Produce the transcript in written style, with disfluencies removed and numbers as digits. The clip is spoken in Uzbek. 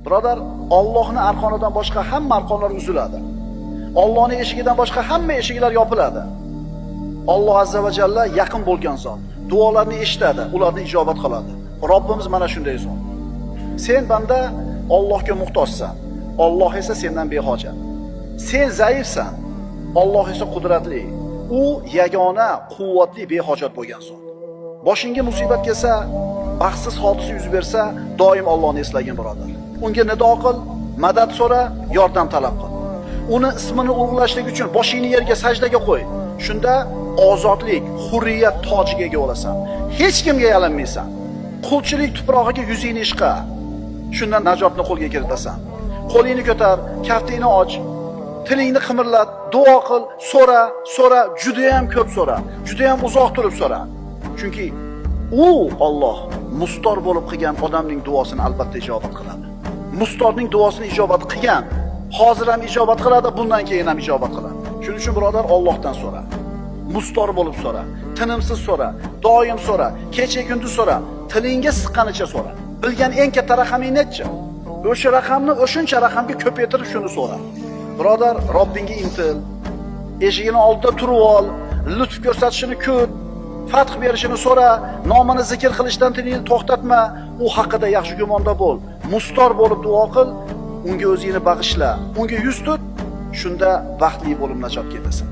Birodar, Allohning arqonidan boshqa hamma arqonlar uziladi. Allohning eshigidan boshqa hamma eshiklar yopiladi. Alloh azza va jalla yaqin bo'lgan zot. Duolarni eshitadi, ularni ijobat qiladi. Robbimiz mana shunday zot. Sen banda Allohga muhtojsan. Alloh esa sendan behojat. Sen zaifsan. Alloh esa qudratli. U yagona, quvvatli, behojat bo'lgan zot. Boshingga musibat kelsa, baxtsiz hodisa yuz bersa, doim Allohni eslagin birodar. Unga nido qil, madad so'ra, yordam talab qil. Uni ismini ulug'lashlik uchun boshingni yerga sajdaga qo'y. Shunda ozodlik, hurriyat tojiga ega bo'lasan. Hech kimga yalanmaysan. Qulchilik tuprog'iga yuzingni ishqa. Shundan najotni qo'lga kiritasan. Qo'lingni ko'tar, kaftingni och, tilingni qimirlat, duo qil, so'ra, juda ham ko'p so'ra, juda ham uzoq turib so'ra. Chunki u Alloh mustor bo'lib qilgan odamning duosini albatta ijobat qiladi. Mustorning duosini ijobat qilgan, hozir ham ijobat qiladi, bundan keyin ham ijobat qiladi. Shuning uchun birodar, Allohdan so'ra. Mustor bo'lib so'ra, tinimsiz so'ra, doim so'ra, kecha kunduz so'ra, tilingga siqqanicha so'ra. Bilgan eng katta raqaming necha? O'sha raqamni o'shuncha raqamga ko'paytirib shuni so'ra. Birodar, Robbingga intil. Eshigini oldida turib ol, lutf ko'rsatishini kut, fath berishini so'ra, nomini zikr qilishdan tilingni to'xtatma, u haqida yaxshi gumonda bo'l. Mustor bo'lib duo qil, unga o'zingni bag'ishla, unga yuz tut, shunda baxtli bo'lib najotga yetasan.